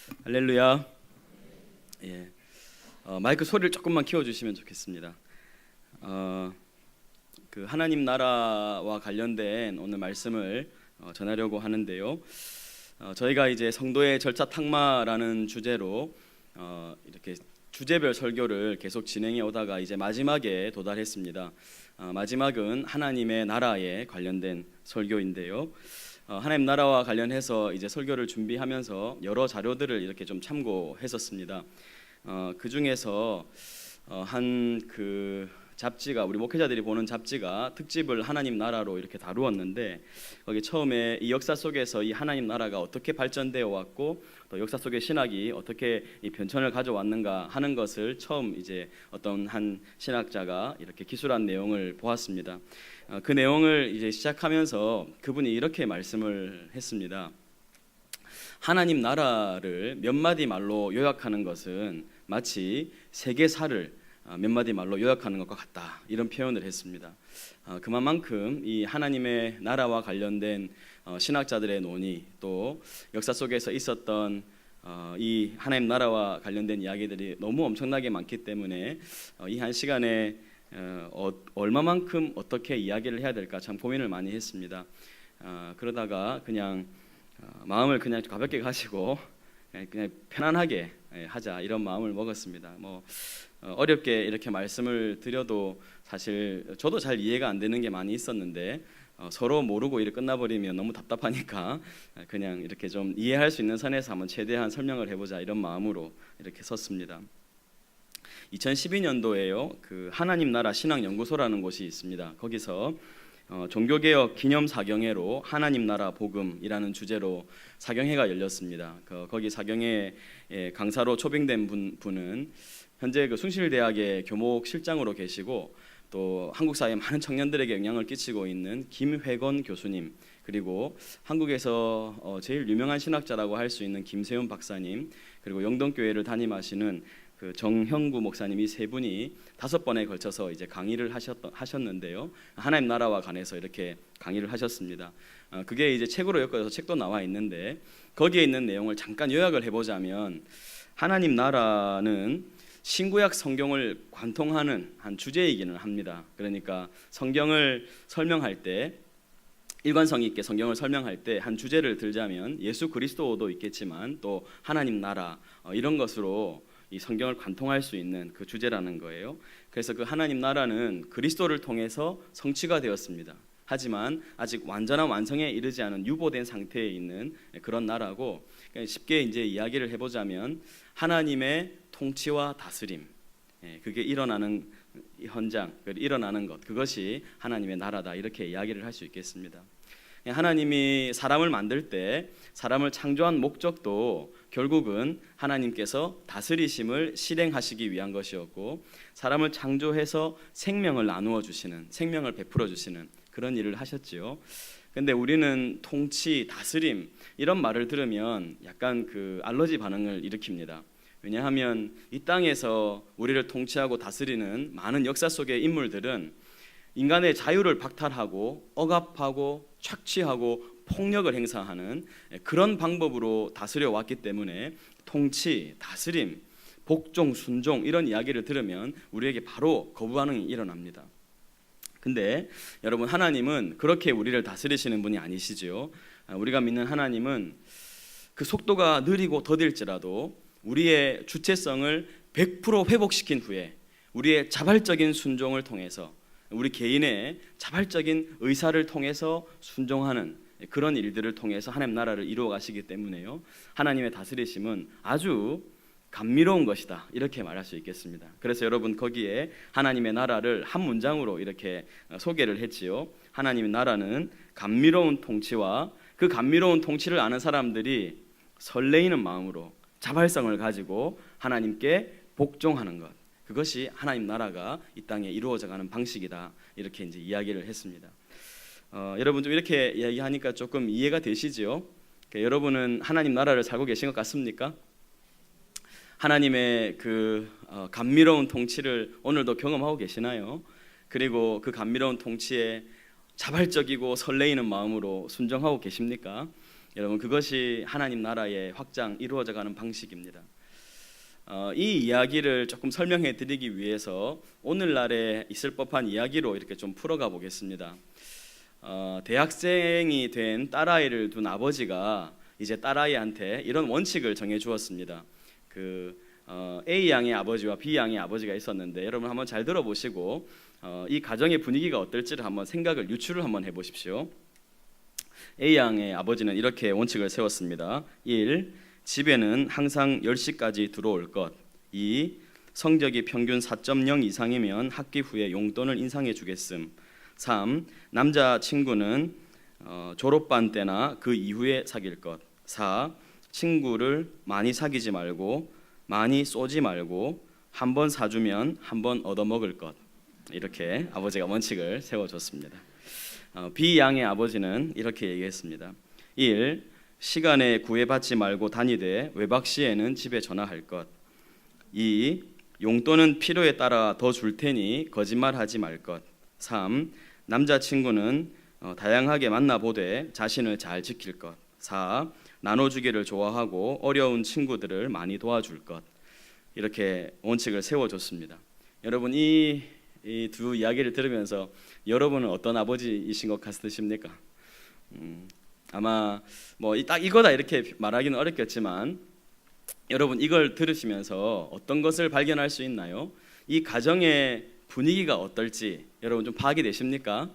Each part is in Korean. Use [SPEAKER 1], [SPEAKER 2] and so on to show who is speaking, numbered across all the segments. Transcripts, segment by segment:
[SPEAKER 1] 할렐루야. 예, 마이크 소리를 조금만 키워주시면 좋겠습니다. 그 하나님 나라와 관련된 오늘 말씀을 전하려고 하는데요. 저희가 이제 성도의 절차 탁마라는 주제로 이렇게 주제별 설교를 계속 진행해 오다가 이제 마지막에 도달했습니다. 마지막은 하나님의 나라에 관련된 설교인데요. 하나님 나라와 관련해서 이제 설교를 준비하면서 여러 자료들을 이렇게 좀 참고했었습니다. 그 중에서 한 그 잡지가, 우리 목회자들이 보는 잡지가 특집을 하나님 나라로 이렇게 다루었는데, 거기 처음에 이 역사 속에서 이 하나님 나라가 어떻게 발전되어 왔고 또 역사 속의 신학이 어떻게 이 변천을 가져왔는가 하는 것을 처음 이제 어떤 한 신학자가 이렇게 기술한 내용을 보았습니다. 그 내용을 이제 시작하면서 그분이 이렇게 말씀을 했습니다. 하나님 나라를 몇 마디 말로 요약하는 것은 마치 세계사를 몇 마디 말로 요약하는 것과 같다, 이런 표현을 했습니다. 그만큼 이 하나님의 나라와 관련된 신학자들의 논의, 또 역사 속에서 있었던 이 하나님 나라와 관련된 이야기들이 너무 엄청나게 많기 때문에 이 한 시간에 얼마만큼 어떻게 이야기를 해야 될까 참 고민을 많이 했습니다. 그러다가 그냥 마음을 그냥 가볍게 가지고 그냥 편안하게 하자, 이런 마음을 먹었습니다. 어렵게 이렇게 말씀을 드려도 사실 저도 잘 이해가 안 되는 게 많이 있었는데 서로 모르고 이렇게 끝나버리면 너무 답답하니까 그냥 이렇게 좀 이해할 수 있는 선에서 한번 최대한 설명을 해보자, 이런 마음으로 이렇게 섰습니다. 2012년도에요, 그 하나님 나라 신학연구소라는 곳이 있습니다. 거기서 종교개혁 기념 사경회로 하나님 나라 복음이라는 주제로 사경회가 열렸습니다. 거기 사경회 강사로 초빙된 분은 현재 그 숭실대학의 교목 실장으로 계시고, 또 한국 사회 많은 청년들에게 영향을 끼치고 있는 김회건 교수님, 그리고 한국에서 제일 유명한 신학자라고 할 수 있는 김세훈 박사님, 그리고 영동교회를 담임하시는 그 정형구 목사님, 이 세 분이 5번에 걸쳐서 이제 강의를 하셨는데요. 하나님 나라와 관해서 이렇게 강의를 하셨습니다. 그게 이제 책으로 엮어서 책도 나와 있는데, 거기에 있는 내용을 잠깐 요약을 해보자면, 하나님 나라는 신구약 성경을 관통하는 한 주제이기는 합니다. 그러니까 성경을 설명할 때, 일관성 있게 성경을 설명할 때 한 주제를 들자면 예수 그리스도도 있겠지만 또 하나님 나라, 이런 것으로 이 성경을 관통할 수 있는 그 주제라는 거예요. 그래서 그 하나님 나라는 그리스도를 통해서 성취가 되었습니다. 하지만 아직 완전한 완성에 이르지 않은 유보된 상태에 있는 그런 나라고, 쉽게 이제 이야기를 해보자면 하나님의 통치와 다스림, 그게 일어나는 현장, 일어나는 것, 그것이 하나님의 나라다, 이렇게 이야기를 할 수 있겠습니다. 하나님이 사람을 만들 때 사람을 창조한 목적도 결국은 하나님께서 다스리심을 실행하시기 위한 것이었고, 사람을 창조해서 생명을 나누어 주시는, 생명을 베풀어 주시는 그런 일을 하셨지요. 근데 우리는 통치, 다스림, 이런 말을 들으면 약간 그 알러지 반응을 일으킵니다. 왜냐하면 이 땅에서 우리를 통치하고 다스리는 많은 역사 속의 인물들은 인간의 자유를 박탈하고 억압하고 착취하고 폭력을 행사하는 그런 방법으로 다스려 왔기 때문에 통치, 다스림, 복종, 순종, 이런 이야기를 들으면 우리에게 바로 거부 반응이 일어납니다. 근데 여러분, 하나님은 그렇게 우리를 다스리시는 분이 아니시지요. 우리가 믿는 하나님은 그 속도가 느리고 더딜지라도 우리의 주체성을 100% 회복시킨 후에 우리의 자발적인 순종을 통해서, 우리 개인의 자발적인 의사를 통해서 순종하는 그런 일들을 통해서 하나님 나라를 이루어 가시기 때문에요, 하나님의 다스리심은 아주 감미로운 것이다, 이렇게 말할 수 있겠습니다. 그래서 여러분, 거기에 하나님의 나라를 한 문장으로 이렇게 소개를 했지요. 하나님의 나라는 감미로운 통치와 그 감미로운 통치를 아는 사람들이 설레이는 마음으로 자발성을 가지고 하나님께 복종하는 것, 그것이 하나님 나라가 이 땅에 이루어져가는 방식이다, 이렇게 이제 이야기를 했습니다. 여러분, 좀 이렇게 이야기하니까 조금 이해가 되시죠? 여러분은 하나님 나라를 살고 계신 것 같습니까? 하나님의 그 감미로운 통치를 오늘도 경험하고 계시나요? 그리고 그 감미로운 통치에 자발적이고 설레이는 마음으로 순종하고 계십니까? 여러분 그것이 하나님 나라의 확장 이루어져가는 방식입니다. 이 이야기를 조금 설명해 드리기 위해서 오늘날에 있을 법한 이야기로 이렇게 좀 풀어가 보겠습니다. 대학생이 된 딸아이를 둔 아버지가 이제 딸아이한테 이런 원칙을 정해 주었습니다. A 양의 아버지와 B 양의 아버지가 있었는데 여러분 한번 잘 들어보시고 이 가정의 분위기가 어떨지를 한번 생각을 유추를 한번 해보십시오. A 양의 아버지는 이렇게 원칙을 세웠습니다. 1. 집에는 항상 10시까지 들어올 것. 2. 성적이 평균 4.0 이상이면 학기 후에 용돈을 인상해 주겠음. 3. 남자친구는 졸업반 때나 그 이후에 사귈 것. 4. 친구를 많이 사귀지 말고 많이 쏘지 말고 한 번 사주면 한 번 얻어먹을 것. 이렇게 아버지가 원칙을 세워줬습니다. B 양의 아버지는 이렇게 얘기했습니다. 1. 시간에 구애받지 말고 다니되 외박 시에는 집에 전화할 것. 2. 용돈은 필요에 따라 더 줄 테니 거짓말하지 말 것. 3. 남자친구는 다양하게 만나보되 자신을 잘 지킬 것. 4. 나눠주기를 좋아하고 어려운 친구들을 많이 도와줄 것. 이렇게 원칙을 세워줬습니다. 여러분 이 두 이야기를 들으면서 여러분은 어떤 아버지이신 것 같으십니까? 아마 뭐 딱 이거다 이렇게 말하기는 어렵겠지만 여러분 이걸 들으시면서 어떤 것을 발견할 수 있나요? 이 가정의 분위기가 어떨지 여러분 좀 파악이 되십니까?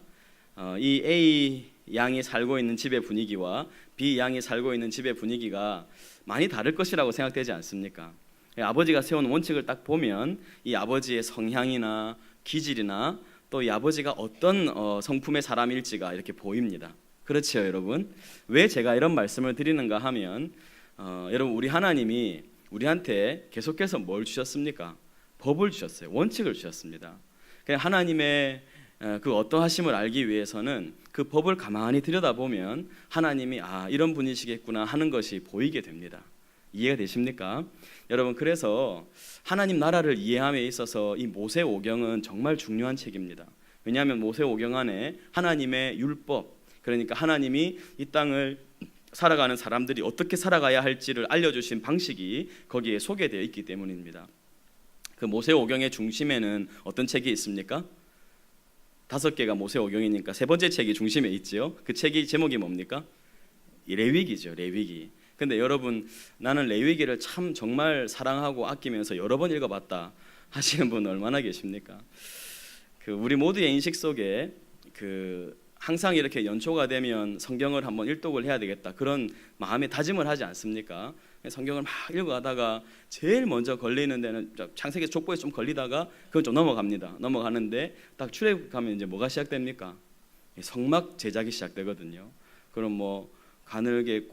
[SPEAKER 1] 이 A 양이 살고 있는 집의 분위기와 B 양이 살고 있는 집의 분위기가 많이 다를 것이라고 생각되지 않습니까? 아버지가 세운 원칙을 딱 보면 이 아버지의 성향이나 기질이나 또 이 아버지가 어떤 성품의 사람일지가 이렇게 보입니다. 그렇죠, 여러분? 왜 제가 이런 말씀을 드리는가 하면 여러분 우리 하나님이 우리한테 계속해서 뭘 주셨습니까? 법을 주셨어요. 원칙을 주셨습니다. 그냥 하나님의 그 어떠하심을 알기 위해서는 그 법을 가만히 들여다보면 하나님이 이런 분이시겠구나 하는 것이 보이게 됩니다. 이해가 되십니까? 여러분 그래서 하나님 나라를 이해함에 있어서 이 모세오경은 정말 중요한 책입니다. 왜냐하면 모세오경 안에 하나님의 율법, 그러니까 하나님이 이 땅을 살아가는 사람들이 어떻게 살아가야 할지를 알려주신 방식이 거기에 소개되어 있기 때문입니다. 그 모세오경의 중심에는 어떤 책이 있습니까? 5개가 모세오경이니까 세 번째 책이 중심에 있지요. 그 책이 제목이 뭡니까? 레위기죠. 레위기. 근데 여러분 나는 레위기를 참 정말 사랑하고 아끼면서 여러 번 읽어봤다 하시는 분 얼마나 계십니까? 우리 모두의 인식 속에 항상 이렇게 연초가 되면 성경을 한번 일독을 해야 되겠다 그런 마음에 다짐을 하지 않습니까? 성경을 막 읽어가다가 제일 먼저 걸리는 데는 창세기 족보에서 좀 걸리다가 그건 좀 넘어가는데 딱 출애굽하면 이제 뭐가 시작됩니까? 성막 제작이 시작되거든요. 그럼 뭐 가늘게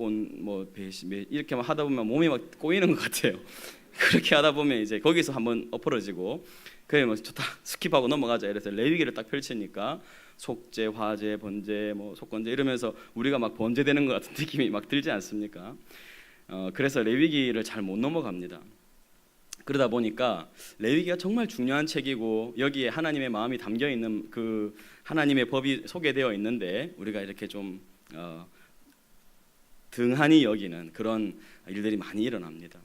[SPEAKER 1] 이렇게 하다 보면 몸이 막 꼬이는 것 같아요. 그렇게 하다 보면 이제 거기서 한번 엎어지고 그래 뭐 좋다 스킵하고 넘어가자 이래서 레위기를 딱 펼치니까 속죄, 화죄, 번제, 속건제 이러면서 우리가 막 번제되는 것 같은 느낌이 막 들지 않습니까? 그래서 레위기를 잘 못 넘어갑니다. 그러다 보니까 레위기가 정말 중요한 책이고 여기에 하나님의 마음이 담겨 있는 그 하나님의 법이 소개되어 있는데 우리가 이렇게 좀 등한히 여기는 그런 일들이 많이 일어납니다.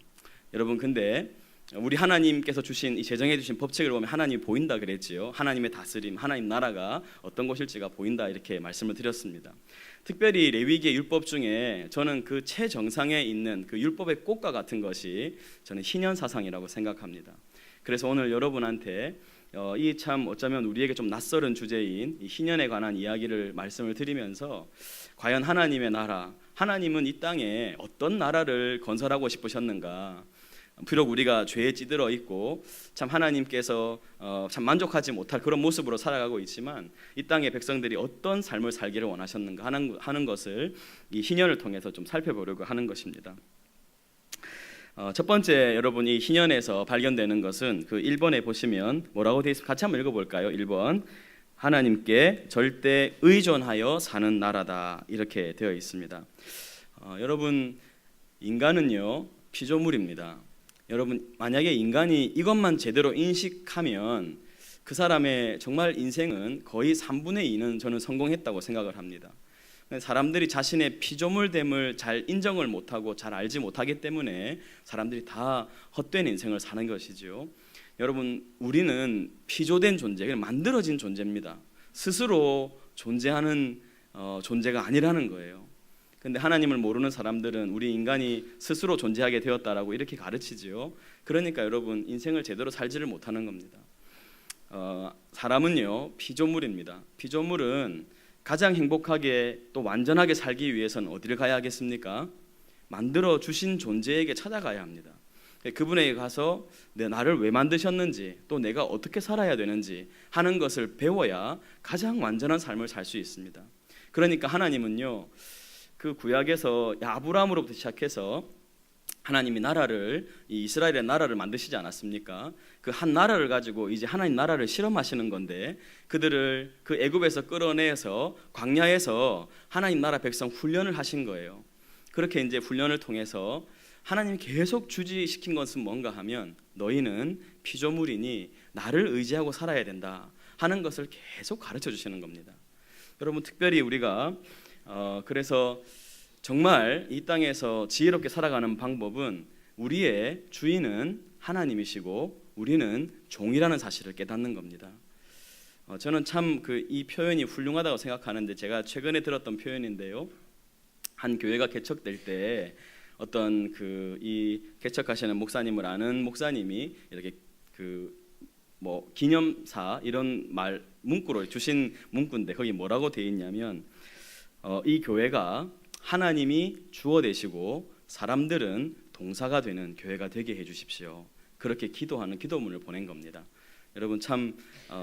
[SPEAKER 1] 여러분 근데 우리 하나님께서 주신 이 제정해 주신 법칙을 보면 하나님이 보인다 그랬지요. 하나님의 다스림, 하나님 나라가 어떤 것일지가 보인다 이렇게 말씀을 드렸습니다. 특별히 레위기의 율법 중에 저는 그 최정상에 있는 그 율법의 꽃과 같은 것이 저는 희년 사상이라고 생각합니다. 그래서 오늘 여러분한테 이 참 어쩌면 우리에게 좀 낯설은 주제인 이 희년에 관한 이야기를 말씀을 드리면서 과연 하나님의 나라, 하나님은 이 땅에 어떤 나라를 건설하고 싶으셨는가? 비록 우리가 죄에 찌들어 있고 참 하나님께서 참 만족하지 못할 그런 모습으로 살아가고 있지만 이 땅의 백성들이 어떤 삶을 살기를 원하셨는가 하는 것을 이 희년을 통해서 좀 살펴보려고 하는 것입니다. 첫 번째 여러분 이 희년에서 발견되는 것은 그 1번에 보시면 뭐라고 되어 있습니까? 같이 한번 읽어볼까요? 1번 하나님께 절대 의존하여 사는 나라다 이렇게 되어 있습니다. 여러분 인간은요 피조물입니다. 여러분 만약에 인간이 이것만 제대로 인식하면 그 사람의 정말 인생은 거의 3분의 2는 저는 성공했다고 생각을 합니다. 사람들이 자신의 피조물됨을 잘 인정을 못하고 잘 알지 못하기 때문에 사람들이 다 헛된 인생을 사는 것이죠. 여러분, 우리는 피조된 존재, 만들어진 존재입니다. 스스로 존재하는 존재가 아니라는 거예요. 근데 하나님을 모르는 사람들은 우리 인간이 스스로 존재하게 되었다라고 이렇게 가르치지요. 그러니까 여러분, 인생을 제대로 살지를 못하는 겁니다. 사람은요, 피조물입니다. 피조물은 가장 행복하게 또 완전하게 살기 위해서는 어디를 가야 하겠습니까? 만들어 주신 존재에게 찾아가야 합니다. 그분에게 가서 나를 왜 만드셨는지, 또 내가 어떻게 살아야 되는지 하는 것을 배워야 가장 완전한 삶을 살 수 있습니다. 그러니까 하나님은요, 그 구약에서 아브라함으로부터 시작해서 하나님이 나라를, 이 이스라엘의 나라를 만드시지 않았습니까? 그 한 나라를 가지고 이제 하나님 나라를 실험하시는 건데, 그들을 그 애굽에서 끌어내서 광야에서 하나님 나라 백성 훈련을 하신 거예요. 그렇게 이제 훈련을 통해서 하나님이 계속 주지시킨 것은 뭔가 하면, 너희는 피조물이니 나를 의지하고 살아야 된다 하는 것을 계속 가르쳐 주시는 겁니다. 여러분, 특별히 우리가 그래서 정말 이 땅에서 지혜롭게 살아가는 방법은 우리의 주인은 하나님이시고 우리는 종이라는 사실을 깨닫는 겁니다. 저는 참 이 표현이 훌륭하다고 생각하는데, 제가 최근에 들었던 표현인데요. 한 교회가 개척될 때 어떤 이 개척하시는 목사님을 아는 목사님이 이렇게 기념사 이런 말 문구로 주신 문구인데, 거기 뭐라고 되어 있냐면 이 교회가 하나님이 주어 되시고 사람들은 동사가 되는 교회가 되게 해주십시오. 그렇게 기도하는 기도문을 보낸 겁니다. 여러분, 참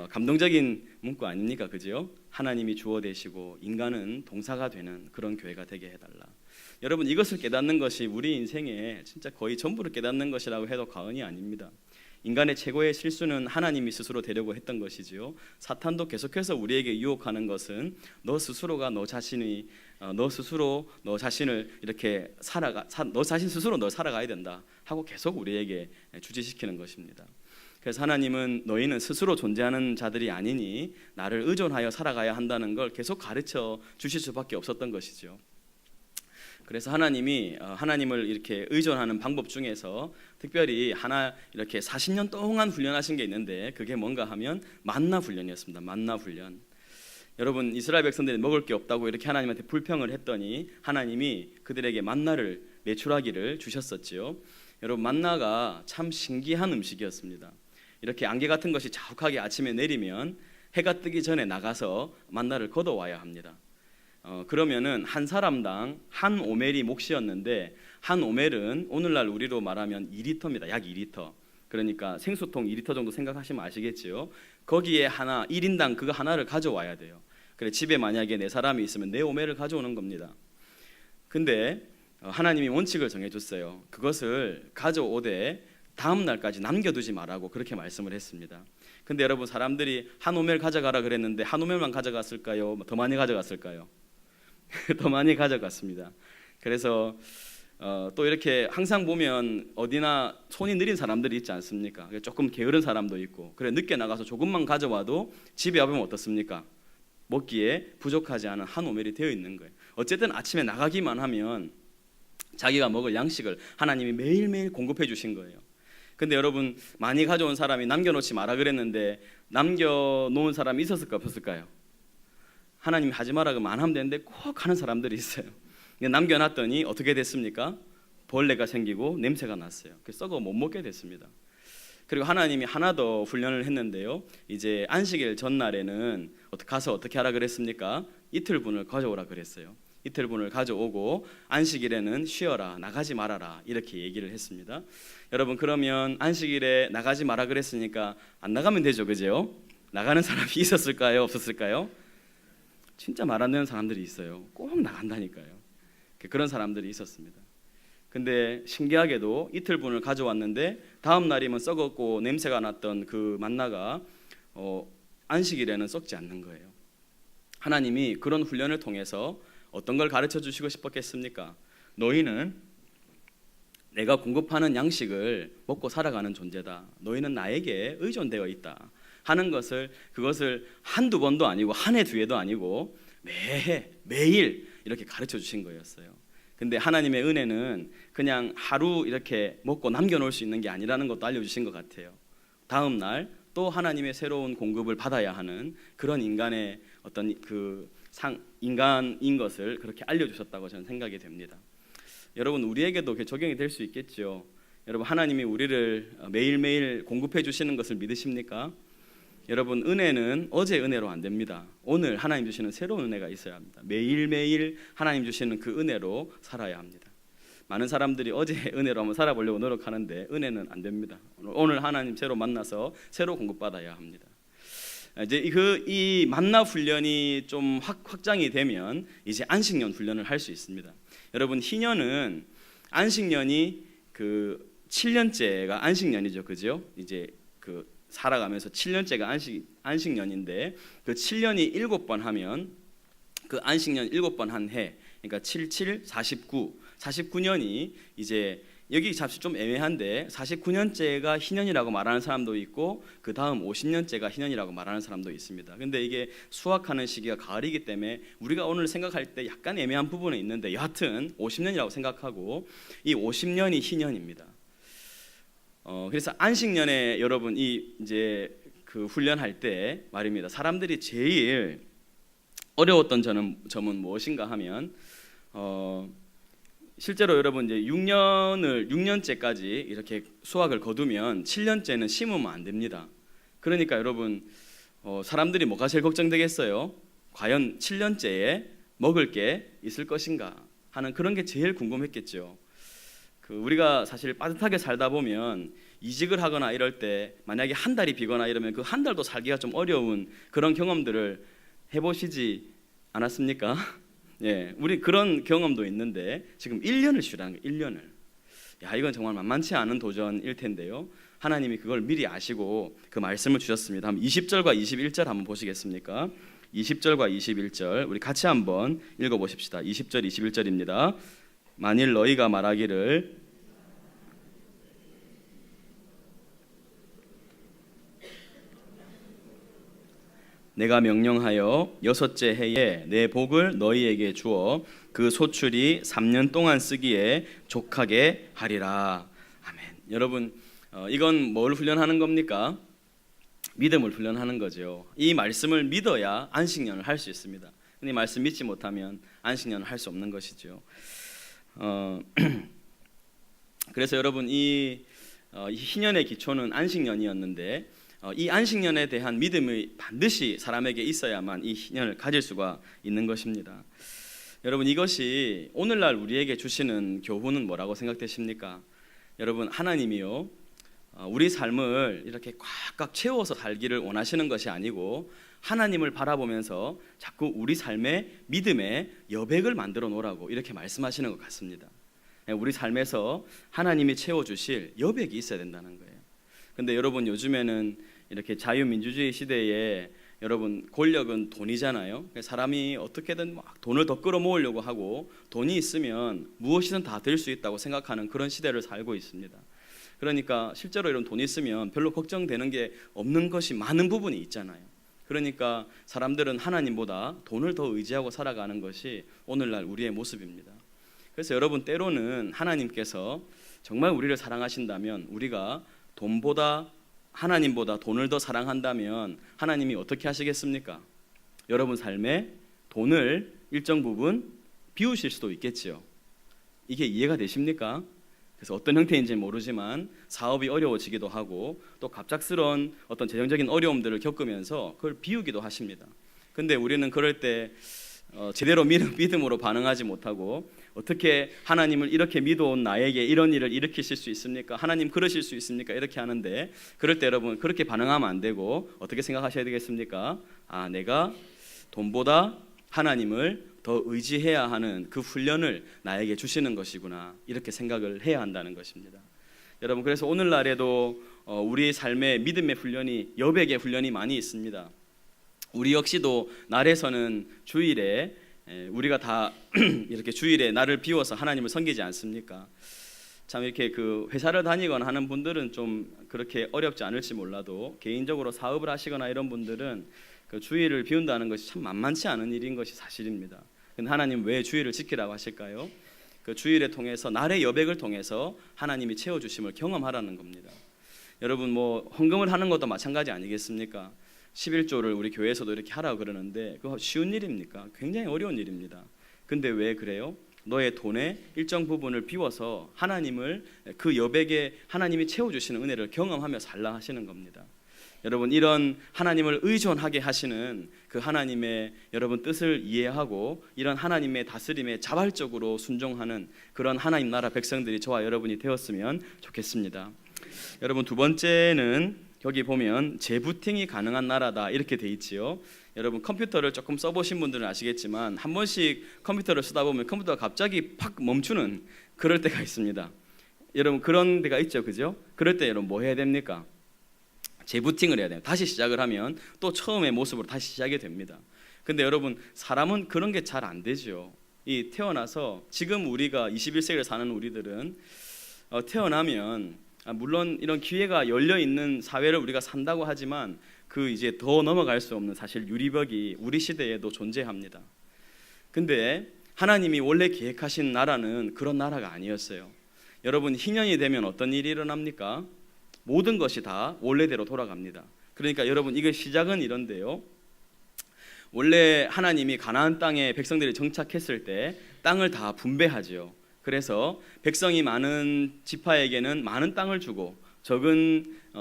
[SPEAKER 1] 감동적인 문구 아닙니까? 그죠? 하나님이 주어 되시고 인간은 동사가 되는 그런 교회가 되게 해달라. 여러분, 이것을 깨닫는 것이 우리 인생의 진짜 거의 전부를 깨닫는 것이라고 해도 과언이 아닙니다. 인간의 최고의 실수는 하나님이 스스로 되려고 했던 것이지요. 사탄도 계속해서 우리에게 유혹하는 것은 너 스스로가 너 자신을 이렇게 너 자신 스스로 너 살아가야 된다 하고 계속 우리에게 주지시키는 것입니다. 그래서 하나님은 너희는 스스로 존재하는 자들이 아니니 나를 의존하여 살아가야 한다는 걸 계속 가르쳐 주실 수밖에 없었던 것이죠. 그래서 하나님을 이렇게 의존하는 방법 중에서 특별히 하나 이렇게 40년 동안 훈련하신 게 있는데, 그게 뭔가 하면 만나 훈련이었습니다. 만나 훈련. 여러분, 이스라엘 백성들이 먹을 게 없다고 이렇게 하나님한테 불평을 했더니 하나님이 그들에게 만나를 메추라기를 주셨었지요. 여러분, 만나가 참 신기한 음식이었습니다. 이렇게 안개 같은 것이 자욱하게 아침에 내리면 해가 뜨기 전에 나가서 만나를 걷어와야 합니다. 그러면은 한 사람당 한 오멜이 몫이었는데, 한 오멜은 오늘날 우리로 말하면 2리터입니다. 약 2리터. 그러니까 생수통 2리터 정도 생각하시면 아시겠지요. 거기에 1인당 그거 하나를 가져와야 돼요. 그래, 집에 만약에 4사람이 있으면 4오멜을 가져오는 겁니다. 근데 하나님이 원칙을 정해줬어요. 그것을 가져오되 다음 날까지 남겨두지 말라고 그렇게 말씀을 했습니다. 근데 여러분, 사람들이 한 오멜 가져가라 그랬는데 한 오멜만 가져갔을까요? 더 많이 가져갔을까요? 더 많이 가져갔습니다. 그래서 또 이렇게 항상 보면 어디나 손이 느린 사람들이 있지 않습니까? 조금 게으른 사람도 있고, 그래 늦게 나가서 조금만 가져와도 집에 와보면 어떻습니까? 먹기에 부족하지 않은 한 오멜이 되어 있는 거예요. 어쨌든 아침에 나가기만 하면 자기가 먹을 양식을 하나님이 매일매일 공급해 주신 거예요. 근데 여러분, 많이 가져온 사람이 남겨놓지 마라 그랬는데 남겨놓은 사람이 있었을까 없었을까요? 하나님이 하지 마라 그러면 안 하면 되는데 꼭 하는 사람들이 있어요. 남겨놨더니 어떻게 됐습니까? 벌레가 생기고 냄새가 났어요. 그래서 썩어 못 먹게 됐습니다. 그리고 하나님이 하나 더 훈련을 했는데요, 이제 안식일 전날에는 가서 어떻게 하라 그랬습니까? 이틀분을 가져오라 그랬어요. 이틀분을 가져오고 안식일에는 쉬어라, 나가지 말아라, 이렇게 얘기를 했습니다. 여러분, 그러면 안식일에 나가지 마라 그랬으니까 안 나가면 되죠, 그죠? 나가는 사람이 있었을까요, 없었을까요? 진짜 말 안 되는 사람들이 있어요. 꼭 나간다니까요. 그런 사람들이 있었습니다. 근데 신기하게도 이틀분을 가져왔는데 다음 날이면 썩었고 냄새가 났던 그 만나가 안식일에는 썩지 않는 거예요. 하나님이 그런 훈련을 통해서 어떤 걸 가르쳐 주시고 싶었겠습니까? 너희는 내가 공급하는 양식을 먹고 살아가는 존재다. 너희는 나에게 의존되어 있다 하는 것을, 그것을 한두 번도 아니고 한 해 두 해도 아니고 매일 이렇게 가르쳐 주신 거였어요. 근데 하나님의 은혜는 그냥 하루 이렇게 먹고 남겨놓을 수 있는 게 아니라는 것도 알려주신 것 같아요. 다음 날 또 하나님의 새로운 공급을 받아야 하는 그런 인간의 어떤 인간인 것을 그렇게 알려주셨다고 저는 생각이 됩니다. 여러분, 우리에게도 그게 적용이 될 수 있겠죠. 여러분, 하나님이 우리를 매일매일 공급해 주시는 것을 믿으십니까? 여러분, 은혜는 어제 은혜로 안 됩니다. 오늘 하나님 주시는 새로운 은혜가 있어야 합니다. 매일매일 하나님 주시는 그 은혜로 살아야 합니다. 많은 사람들이 어제의 은혜로 한번 살아보려고 노력하는데 은혜는 안 됩니다. 오늘 하나님 새로 만나서 새로 공급받아야 합니다. 이제 이 만나 훈련이 좀 확장이 되면 이제 안식년 훈련을 할 수 있습니다. 여러분, 희년은 안식년이 그 7년째가 안식년이죠, 그죠? 이제 그 살아가면서 7년째가 안식년인데 그 7년이 7번 하면 그 안식년 7번 한 해, 그러니까 7, 7, 49년이 이제 여기 잠시 좀 애매한데 49년째가 희년이라고 말하는 사람도 있고 그 다음 50년째가 희년이라고 말하는 사람도 있습니다. 근데 이게 수학하는 시기가 가을이기 때문에 우리가 오늘 생각할 때 약간 애매한 부분이 있는데 여하튼 50년이라고 생각하고 이 50년이 희년입니다. 그래서 안식년에 여러분 이제 그 훈련할 때 말입니다. 사람들이 제일 어려웠던 점은 무엇인가 하면 실제로 여러분 이제 6년째까지 이렇게 수확을 거두면 7년째는 심으면 안 됩니다. 그러니까 여러분 사람들이 뭐가 제일 걱정되겠어요? 과연 7년째에 먹을 게 있을 것인가 하는 그런 게 제일 궁금했겠죠. 우리가 사실 빠듯하게 살다 보면 이직을 하거나 이럴 때 만약에 한 달이 비거나 이러면 그 한 달도 살기가 좀 어려운 그런 경험들을 해보시지 않았습니까? 예, 우리 그런 경험도 있는데 지금 1년을 쉬라는 거예요. 1년을. 야, 이건 정말 만만치 않은 도전일 텐데요. 하나님이 그걸 미리 아시고 그 말씀을 주셨습니다. 한번 20절과 21절 한번 보시겠습니까? 20절과 21절 우리 같이 한번 읽어보십시다. 20절 21절입니다. 만일 너희가 말하기를 내가 명령하여 6째 해에 내 복을 너희에게 주어 그 소출이 3년 동안 쓰기에 족하게 하리라. 아멘. 여러분, 이건 뭘 훈련하는 겁니까? 믿음을 훈련하는 거죠. 이 말씀을 믿어야 안식년을 할 수 있습니다. 이 말씀 믿지 못하면 안식년을 할 수 없는 것이죠. 그래서 여러분 이 희년의 기초는 안식년이었는데 이 안식년에 대한 믿음이 반드시 사람에게 있어야만 이 희년을 가질 수가 있는 것입니다. 여러분, 이것이 오늘날 우리에게 주시는 교훈은 뭐라고 생각되십니까? 여러분, 하나님이요 우리 삶을 이렇게 꽉꽉 채워서 살기를 원하시는 것이 아니고 하나님을 바라보면서 자꾸 우리 삶의 믿음의 여백을 만들어 놓으라고 이렇게 말씀하시는 것 같습니다. 우리 삶에서 하나님이 채워주실 여백이 있어야 된다는 거예요. 근데 여러분, 요즘에는 이렇게 자유민주주의 시대에 여러분 권력은 돈이잖아요. 사람이 어떻게든 막 돈을 더 끌어모으려고 하고 돈이 있으면 무엇이든 다 될 수 있다고 생각하는 그런 시대를 살고 있습니다. 그러니까 실제로 이런 돈 있으면 별로 걱정되는 게 없는 것이 많은 부분이 있잖아요. 그러니까 사람들은 하나님보다 돈을 더 의지하고 살아가는 것이 오늘날 우리의 모습입니다. 그래서 여러분, 때로는 하나님께서 정말 우리를 사랑하신다면 우리가 돈보다 하나님보다 돈을 더 사랑한다면 하나님이 어떻게 하시겠습니까? 여러분 삶에 돈을 일정 부분 비우실 수도 있겠지요. 이게 이해가 되십니까? 그래서 어떤 형태인지 모르지만 사업이 어려워지기도 하고 또 갑작스러운 어떤 재정적인 어려움들을 겪으면서 그걸 비우기도 하십니다. 근데 우리는 그럴 때 제대로 믿음으로 반응하지 못하고 어떻게 하나님을 이렇게 믿어온 나에게 이런 일을 일으키실 수 있습니까? 하나님 그러실 수 있습니까? 이렇게 하는데 그럴 때 여러분 그렇게 반응하면 안 되고 어떻게 생각하셔야 되겠습니까? 내가 돈보다 하나님을 더 의지해야 하는 그 훈련을 나에게 주시는 것이구나 이렇게 생각을 해야 한다는 것입니다. 여러분, 그래서 오늘날에도 우리 삶의 믿음의 훈련이 여백의 훈련이 많이 있습니다. 우리 역시도 날에서는 주일에 우리가 다 이렇게 주일에 날을 비워서 하나님을 섬기지 않습니까? 참 이렇게 그 회사를 다니거나 하는 분들은 좀 그렇게 어렵지 않을지 몰라도 개인적으로 사업을 하시거나 이런 분들은 그 주일을 비운다는 것이 참 만만치 않은 일인 것이 사실입니다. 근데 하나님 왜 주일을 지키라고 하실까요? 그 주일을 통해서 날의 여백을 통해서 하나님이 채워주심을 경험하라는 겁니다. 여러분 뭐 헌금을 하는 것도 마찬가지 아니겠습니까? 11조를 우리 교회에서도 이렇게 하라고 그러는데 그거 쉬운 일입니까? 굉장히 어려운 일입니다. 근데 왜 그래요? 너의 돈의 일정 부분을 비워서 하나님을 그 여백에 하나님이 채워주시는 은혜를 경험하며 살라 하시는 겁니다. 여러분 이런 하나님을 의존하게 하시는 그 하나님의 여러분 뜻을 이해하고 이런 하나님의 다스림에 자발적으로 순종하는 그런 하나님 나라 백성들이 저와 여러분이 되었으면 좋겠습니다. 여러분 두 번째는 여기 보면 재부팅이 가능한 나라다 이렇게 돼 있지요. 여러분 컴퓨터를 조금 써보신 분들은 아시겠지만 한 번씩 컴퓨터를 쓰다 보면 컴퓨터가 갑자기 팍 멈추는 그럴 때가 있습니다. 여러분 그런 데가 있죠, 그죠? 그럴 때 여러분 뭐 해야 됩니까? 재부팅을 해야 돼요. 다시 시작을 하면 또 처음의 모습으로 다시 시작이 됩니다. 근데 여러분 사람은 그런 게 잘 안 되죠. 이 태어나서 지금 우리가 21세기를 사는 우리들은 태어나면 물론 이런 기회가 열려 있는 사회를 우리가 산다고 하지만 그 이제 더 넘어갈 수 없는 사실 유리벽이 우리 시대에도 존재합니다. 근데 하나님이 원래 계획하신 나라는 그런 나라가 아니었어요. 여러분 희년이 되면 어떤 일이 일어납니까? 모든 것이 다 원래대로 돌아갑니다. 그러니까 여러분 이거 시작은 이런데요. 원래 하나님이 가나안 땅에 백성들이 정착했을 때 땅을 다 분배하죠. 그래서 백성이 많은 지파에게는 많은 땅을 주고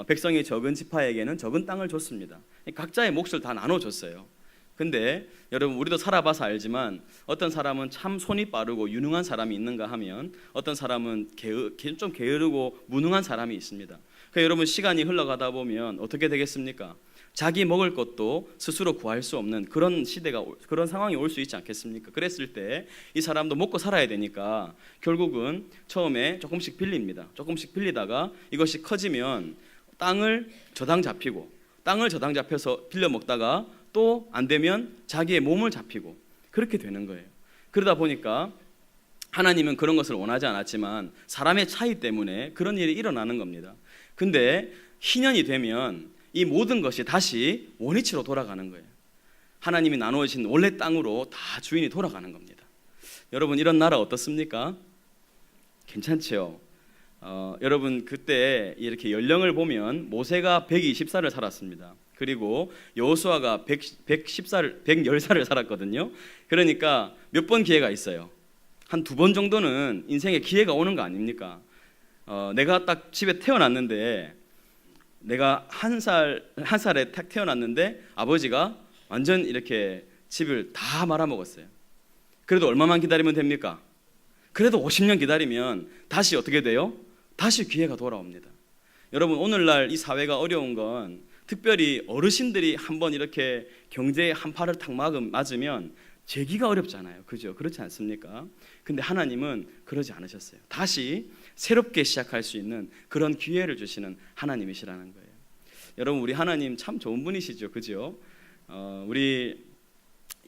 [SPEAKER 1] 백성이 적은 지파에게는 적은 땅을 줬습니다. 각자의 몫을 다 나눠줬어요. 근데 여러분 우리도 살아봐서 알지만 어떤 사람은 참 손이 빠르고 유능한 사람이 있는가 하면 어떤 사람은 좀 게으르고 무능한 사람이 있습니다. 그러니까 여러분 시간이 흘러가다 보면 어떻게 되겠습니까? 자기 먹을 것도 스스로 구할 수 없는 그런 시대가 그런 상황이 올 수 있지 않겠습니까? 그랬을 때 이 사람도 먹고 살아야 되니까 결국은 처음에 조금씩 빌립니다. 조금씩 빌리다가 이것이 커지면 땅을 저당 잡혀서 빌려 먹다가 또 안 되면 자기의 몸을 잡히고 그렇게 되는 거예요. 그러다 보니까 하나님은 그런 것을 원하지 않았지만 사람의 차이 때문에 그런 일이 일어나는 겁니다. 근데 희년이 되면 이 모든 것이 다시 원위치로 돌아가는 거예요. 하나님이 나누어진 원래 땅으로 다 주인이 돌아가는 겁니다. 여러분 이런 나라 어떻습니까? 괜찮죠? 여러분 그때 이렇게 연령을 보면 모세가 120살을 살았습니다. 그리고 여호수아가 110살을 살았거든요. 그러니까 몇 번 기회가 있어요. 한 2번 정도는 인생에 기회가 오는 거 아닙니까? 내가 딱 집에 태어났는데 내가 한 살에 딱 태어났는데 아버지가 완전 이렇게 집을 다 말아먹었어요. 그래도 얼마만 기다리면 됩니까? 그래도 50년 기다리면 다시 어떻게 돼요? 다시 기회가 돌아옵니다. 여러분 오늘날 이 사회가 어려운 건 특별히 어르신들이 한번 이렇게 경제에 한 팔을 탁 맞으면 재기가 어렵잖아요. 그죠? 그렇지 않습니까? 근데 하나님은 그러지 않으셨어요. 다시 새롭게 시작할 수 있는 그런 기회를 주시는 하나님이시라는 거예요. 여러분 우리 하나님 참 좋은 분이시죠. 그죠? 우리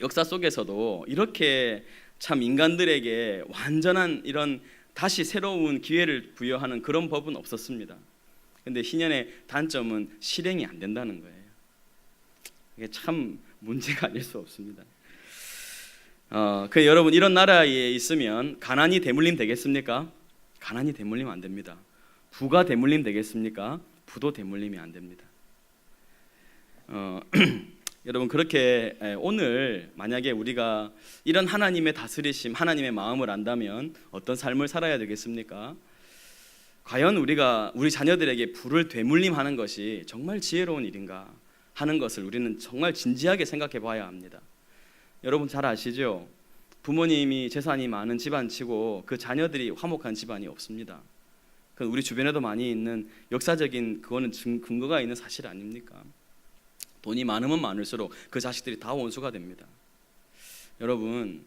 [SPEAKER 1] 역사 속에서도 이렇게 참 인간들에게 완전한 이런 다시 새로운 기회를 부여하는 그런 법은 없었습니다. 근데 희년의 단점은 실행이 안 된다는 거예요. 이게 참 문제가 아닐 수 없습니다. 여러분 이런 나라에 있으면 가난이 대물림 되겠습니까? 가난이 대물림 안 됩니다. 부가 대물림 되겠습니까? 부도 대물림이 안 됩니다. 여러분 그렇게 오늘 만약에 우리가 이런 하나님의 다스리심, 하나님의 마음을 안다면 어떤 삶을 살아야 되겠습니까? 과연 우리가 우리 자녀들에게 부를 되물림하는 것이 정말 지혜로운 일인가 하는 것을 우리는 정말 진지하게 생각해 봐야 합니다. 여러분 잘 아시죠? 부모님이 재산이 많은 집안치고 그 자녀들이 화목한 집안이 없습니다. 우리 주변에도 많이 있는 역사적인 그거는 근거가 있는 사실 아닙니까? 돈이 많으면 많을수록 그 자식들이 다 원수가 됩니다. 여러분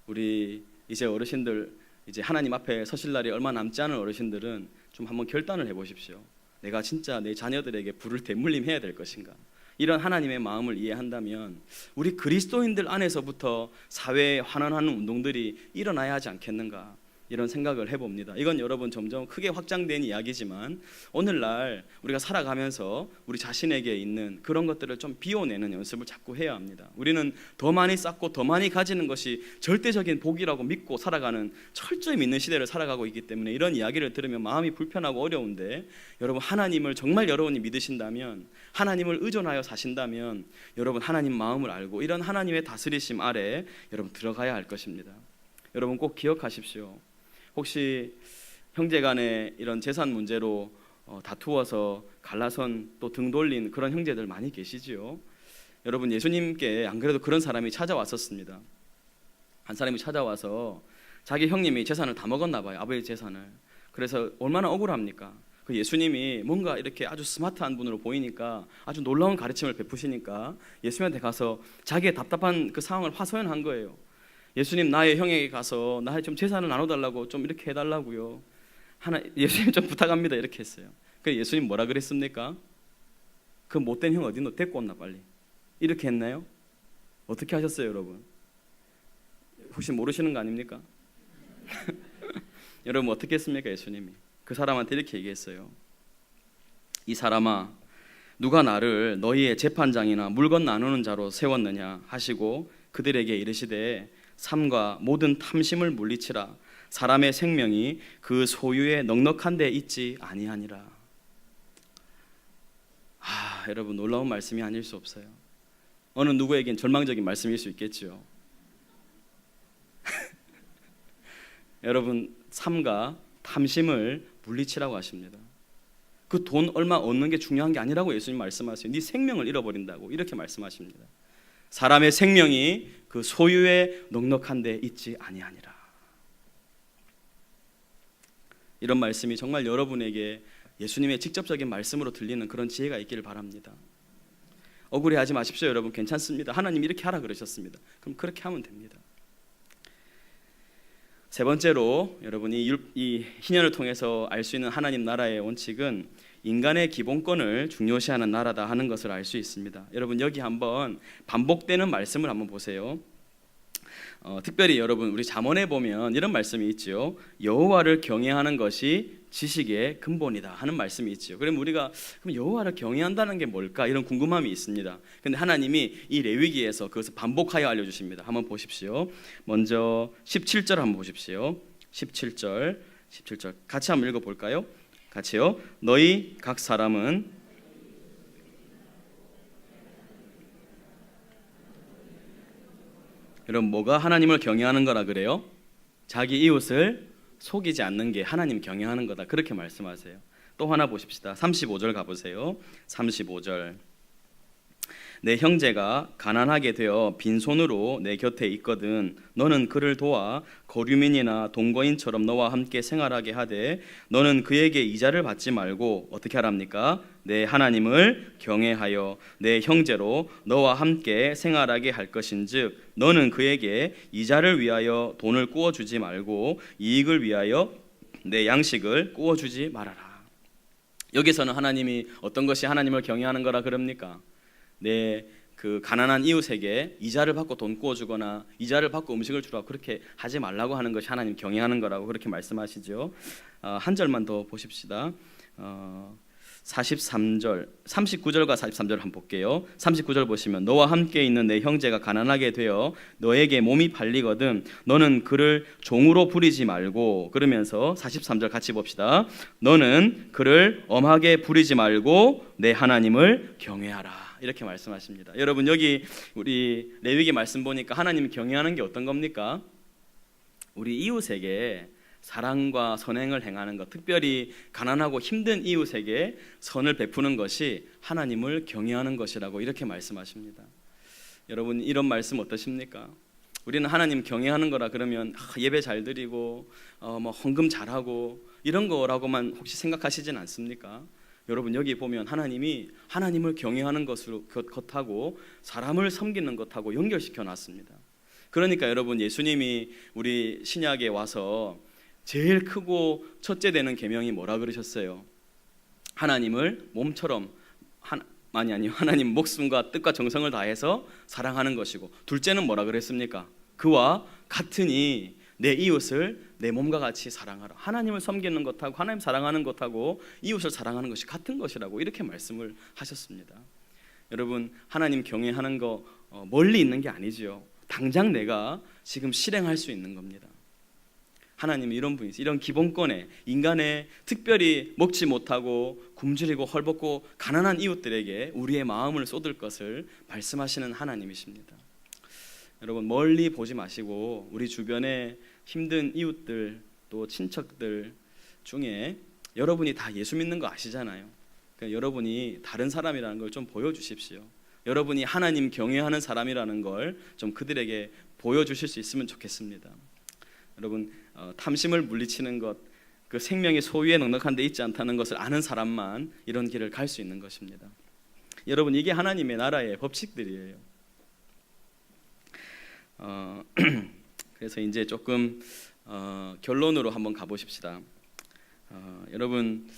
[SPEAKER 1] 우리 이제 어르신들 이제 하나님 앞에 서실 날이 얼마 남지 않은 어르신들은 좀 한번 결단을 해보십시오. 내가 진짜 내 자녀들에게 부를 대물림해야 될 것인가? 이런 하나님의 마음을 이해한다면 우리 그리스도인들 안에서부터 사회에 환원하는 운동들이 일어나야 하지 않겠는가? 이런 생각을 해봅니다. 이건 여러분 점점 크게 확장된 이야기지만 오늘날 우리가 살아가면서 우리 자신에게 있는 그런 것들을 좀 비워내는 연습을 자꾸 해야 합니다. 우리는 더 많이 쌓고 더 많이 가지는 것이 절대적인 복이라고 믿고 살아가는, 철저히 믿는 시대를 살아가고 있기 때문에 이런 이야기를 들으면 마음이 불편하고 어려운데, 여러분 하나님을 정말 여러분이 믿으신다면, 하나님을 의존하여 사신다면 여러분 하나님 마음을 알고 이런 하나님의 다스리심 아래 여러분 들어가야 할 것입니다. 여러분 꼭 기억하십시오. 혹시 형제간에 이런 재산 문제로 다투어서 갈라선 또 등 돌린 그런 형제들 많이 계시지요. 여러분 예수님께 안 그래도 그런 사람이 찾아왔었습니다. 한 사람이 찾아와서 자기 형님이 재산을 다 먹었나 봐요. 아버지 재산을. 그래서 얼마나 억울합니까? 그 예수님이 뭔가 이렇게 아주 스마트한 분으로 보이니까 아주 놀라운 가르침을 베푸시니까 예수님한테 가서 자기의 답답한 그 상황을 하소연한 거예요. 예수님, 나의 형에게 가서 나의 좀 재산을 나눠달라고 좀 이렇게 해달라고요. 예수님 좀 부탁합니다. 이렇게 했어요. 그래서 예수님 뭐라 그랬습니까? 그 못된 형 어디 있노? 데리고 온나 빨리. 이렇게 했나요? 어떻게 하셨어요, 여러분? 혹시 모르시는 거 아닙니까? 여러분 어떻게 했습니까? 예수님이 그 사람한테 이렇게 얘기했어요. 이 사람아, 누가 나를 너희의 재판장이나 물건 나누는 자로 세웠느냐 하시고 그들에게 이르시되 삶과 모든 탐심을 물리치라. 사람의 생명이 그 소유에 넉넉한 데 있지 아니하니라. 여러분 놀라운 말씀이 아닐 수 없어요. 어느 누구에겐 절망적인 말씀일 수 있겠죠. 여러분 삶과 탐심을 물리치라고 하십니다. 그 돈 얼마 얻는 게 중요한 게 아니라고 예수님 말씀하세요. 네 생명을 잃어버린다고 이렇게 말씀하십니다. 사람의 생명이 그 소유에 넉넉한 데 있지 아니하니라. 이런 말씀이 정말 여러분에게 예수님의 직접적인 말씀으로 들리는 그런 지혜가 있기를 바랍니다. 억울해하지 마십시오. 여러분 괜찮습니다. 하나님 이렇게 하라 그러셨습니다. 그럼 그렇게 하면 됩니다. 세 번째로 여러분이 이 희년을 통해서 알 수 있는 하나님 나라의 원칙은 인간의 기본권을 중요시하는 나라다 하는 것을 알 수 있습니다. 여러분 여기 한번 반복되는 말씀을 한번 보세요. 특별히 여러분 우리 잠언에 보면 이런 말씀이 있죠. 여호와를 경외하는 것이 지식의 근본이다 하는 말씀이 있죠. 그럼 우리가 그럼 여호와를 경외한다는 게 뭘까? 이런 궁금함이 있습니다. 그런데 하나님이 이 레위기에서 그것을 반복하여 알려주십니다. 한번 보십시오. 먼저 17절 한번 보십시오. 17절 같이 한번 읽어볼까요? 같이요. 너희 각 사람은 여러분 뭐가 하나님을 경외하는 거라 그래요? 자기 이웃을 속이지 않는 게 하나님 경외하는 거다 그렇게 말씀하세요. 또 하나 보십시다. 35절 가보세요. 35절 내 형제가 가난하게 되어 빈손으로 내 곁에 있거든 너는 그를 도와 거류민이나 동거인처럼 너와 함께 생활하게 하되 너는 그에게 이자를 받지 말고 어떻게 하랍니까? 내 하나님을 경외하여 내 형제로 너와 함께 생활하게 할 것인즉 너는 그에게 이자를 위하여 돈을 꾸어주지 말고 이익을 위하여 내 양식을 꾸어주지 말아라. 여기서는 하나님이 어떤 것이 하나님을 경외하는 거라 그럽니까? 내 그 가난한 이웃에게 이자를 받고 돈 꾸어주거나 이자를 받고 음식을 주라고 그렇게 하지 말라고 하는 것이 하나님 경외하는 거라고 그렇게 말씀하시죠. 한 절만 더 보십시다. 43절, 39절과 43절 한번 볼게요. 39절 보시면 너와 함께 있는 내 형제가 가난하게 되어 너에게 몸이 팔리거든 너는 그를 종으로 부리지 말고 그러면서 43절 같이 봅시다. 너는 그를 엄하게 부리지 말고 내 하나님을 경외하라. 이렇게 말씀하십니다. 여러분 여기 우리 레위기 말씀 보니까 하나님 경외하는 게 어떤 겁니까? 우리 이웃에게 사랑과 선행을 행하는 것, 특별히 가난하고 힘든 이웃에게 선을 베푸는 것이 하나님을 경외하는 것이라고 이렇게 말씀하십니다. 여러분 이런 말씀 어떠십니까? 우리는 하나님 경외하는 거라 그러면 예배 잘 드리고 뭐 헌금 잘하고 이런 거라고만 혹시 생각하시진 않습니까? 여러분 여기 보면 하나님이 하나님을 경외하는 것하고 사람을 섬기는 것하고 연결시켜 놨습니다. 그러니까 여러분 예수님이 우리 신약에 와서 제일 크고 첫째 되는 계명이 뭐라 그러셨어요? 하나님을 몸처럼 하나님 목숨과 뜻과 정성을 다해서 사랑하는 것이고 둘째는 뭐라 그랬습니까? 그와 같으니 내 이웃을 내 몸과 같이 사랑하라. 하나님을 섬기는 것하고 하나님 사랑하는 것하고 이웃을 사랑하는 것이 같은 것이라고 이렇게 말씀을 하셨습니다. 여러분, 하나님 경외하는 거 멀리 있는 게 아니지요. 당장 내가 지금 실행할 수 있는 겁니다. 하나님은 이런 분이세요. 이런 기본권에 인간의 특별히 먹지 못하고 굶주리고 헐벗고 가난한 이웃들에게 우리의 마음을 쏟을 것을 말씀하시는 하나님이십니다. 여러분, 멀리 보지 마시고 우리 주변에 힘든 이웃들 또 친척들 중에 여러분이 다 예수 믿는 거 아시잖아요. 그러니까 여러분이 다른 사람이라는 걸 좀 보여주십시오. 여러분이 하나님 경외하는 사람이라는 걸 좀 그들에게 보여주실 수 있으면 좋겠습니다. 여러분, 탐심을 물리치는 것, 그 생명의 소유에 넉넉한 데 있지 않다는 것을 아는 사람만 이런 길을 갈 수 있는 것입니다. 여러분, 이게 하나님의 나라의 법칙들이에요. 그래서 이제 조금 결론으로 한번 가보십시다. 여러분,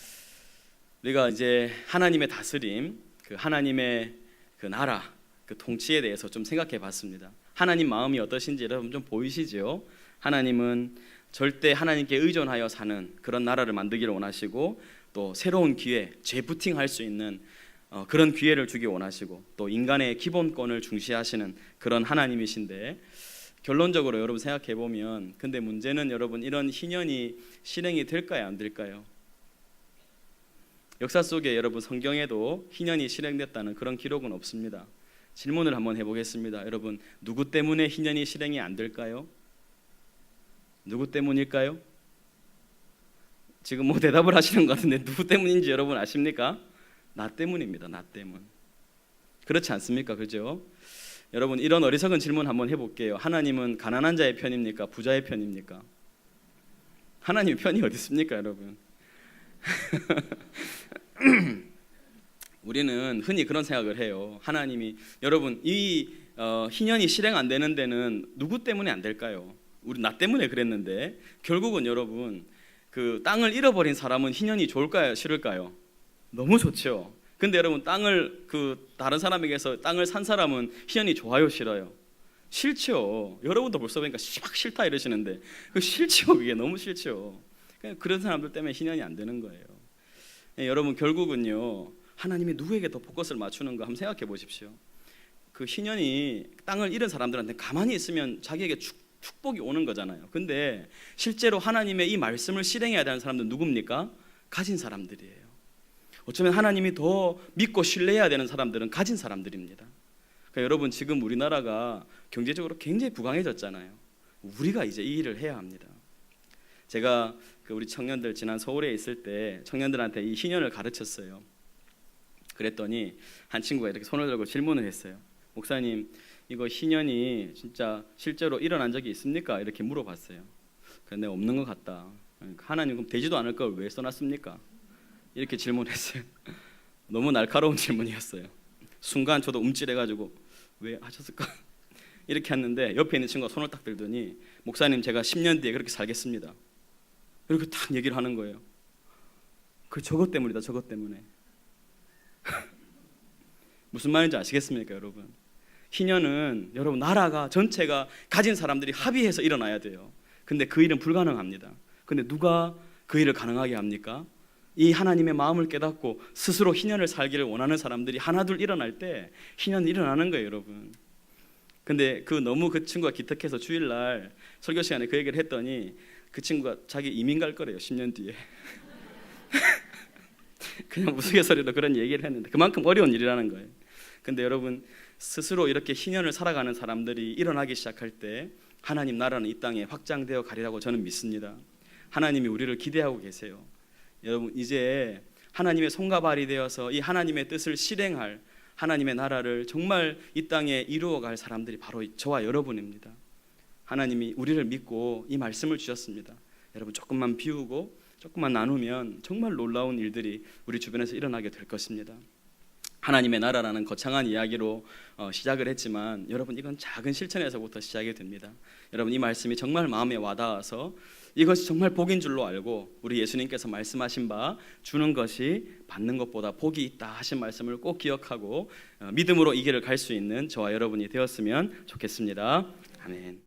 [SPEAKER 1] 우리가 이제 하나님의 다스림, 그 하나님의 그 나라, 그 통치에 대해서 좀 생각해 봤습니다. 하나님 마음이 어떠신지 여러분 좀 보이시죠? 하나님은 절대 하나님께 의존하여 사는 그런 나라를 만들기를 원하시고, 또 새로운 기회, 재부팅할 수 있는 그런 기회를 주기 원하시고, 또 인간의 기본권을 중시하시는 그런 하나님이신데, 결론적으로 여러분 생각해 보면, 근데 문제는 여러분, 이런 희년이 실행이 될까요, 안 될까요? 역사 속에 여러분 성경에도 희년이 실행됐다는 그런 기록은 없습니다. 질문을 한번 해보겠습니다. 여러분, 누구 때문에 희년이 실행이 안 될까요? 누구 때문일까요? 지금 뭐 대답을 하시는 것 같은데 누구 때문인지 여러분 아십니까? 나 때문입니다. 나 때문. 그렇지 않습니까? 그죠? 여러분, 이런 어리석은 질문 한번 해볼게요. 하나님은 가난한 자의 편입니까? 부자의 편입니까? 하나님 편이 어디 있습니까, 여러분? 우리는 흔히 그런 생각을 해요. 하나님이, 여러분, 이 희년이 실행 안 되는 데는 누구 때문에 안 될까요? 우리 나 때문에 그랬는데, 결국은 여러분, 그 땅을 잃어버린 사람은 희년이 좋을까요, 싫을까요? 너무 좋죠. 근데 여러분, 땅을 다른 사람에게서 땅을 산 사람은 희년이 좋아요, 싫어요? 싫죠. 여러분도 벌써 보니까 막 싫다 이러시는데, 그 싫죠. 그게 너무 싫죠. 그런 사람들 때문에 희년이 안 되는 거예요. 여러분, 결국은요, 하나님이 누구에게 더 포커스를 맞추는가 한번 생각해 보십시오. 그 희년이 땅을 잃은 사람들한테 가만히 있으면 자기에게 축복이 오는 거잖아요. 근데 실제로 하나님의 이 말씀을 실행해야 되는 사람들은 누굽니까? 가진 사람들이에요. 어쩌면 하나님이 더 믿고 신뢰해야 되는 사람들은 가진 사람들입니다. 그러니까 여러분, 지금 우리나라가 경제적으로 굉장히 부강해졌잖아요. 우리가 이제 이 일을 해야 합니다. 제가 우리 청년들 지난 서울에 있을 때 청년들한테 이 희년을 가르쳤어요. 그랬더니 한 친구가 이렇게 손을 들고 질문을 했어요. 목사님, 이거 희년이 진짜 실제로 일어난 적이 있습니까? 이렇게 물어봤어요. 그런데 없는 것 같다. 하나님, 그럼 되지도 않을 걸 왜 써놨습니까? 이렇게 질문했어요. 너무 날카로운 질문이었어요. 순간 저도 움찔해가지고 왜 하셨을까? 이렇게 했는데 옆에 있는 친구가 손을 딱 들더니, 목사님, 제가 10년 뒤에 그렇게 살겠습니다. 이렇게 딱 얘기를 하는 거예요. 저것 때문이다, 저것 때문에. 무슨 말인지 아시겠습니까, 여러분? 희년은 여러분, 나라가 전체가 가진 사람들이 합의해서 일어나야 돼요. 근데 그 일은 불가능합니다. 근데 누가 그 일을 가능하게 합니까? 이 하나님의 마음을 깨닫고 스스로 희년을 살기를 원하는 사람들이 하나둘 일어날 때 희년이 일어나는 거예요, 여러분. 근데 너무 그 친구가 기특해서 주일날 설교 시간에 그 얘기를 했더니 그 친구가 자기 이민 갈 거래요, 10년 뒤에. 그냥 우스갯소리로 그런 얘기를 했는데 그만큼 어려운 일이라는 거예요. 근데 여러분, 스스로 이렇게 희년을 살아가는 사람들이 일어나기 시작할 때 하나님 나라는 이 땅에 확장되어 가리라고 저는 믿습니다. 하나님이 우리를 기대하고 계세요. 여러분, 이제 하나님의 손과 발이 되어서 이 하나님의 뜻을 실행할, 하나님의 나라를 정말 이 땅에 이루어갈 사람들이 바로 저와 여러분입니다. 하나님이 우리를 믿고 이 말씀을 주셨습니다. 여러분, 조금만 비우고 조금만 나누면 정말 놀라운 일들이 우리 주변에서 일어나게 될 것입니다. 하나님의 나라라는 거창한 이야기로 시작을 했지만 여러분, 이건 작은 실천에서부터 시작이 됩니다. 여러분, 이 말씀이 정말 마음에 와닿아서 이것이 정말 복인 줄로 알고, 우리 예수님께서 말씀하신 바 주는 것이 받는 것보다 복이 있다 하신 말씀을 꼭 기억하고 믿음으로 이 길을 갈 수 있는 저와 여러분이 되었으면 좋겠습니다. 아멘.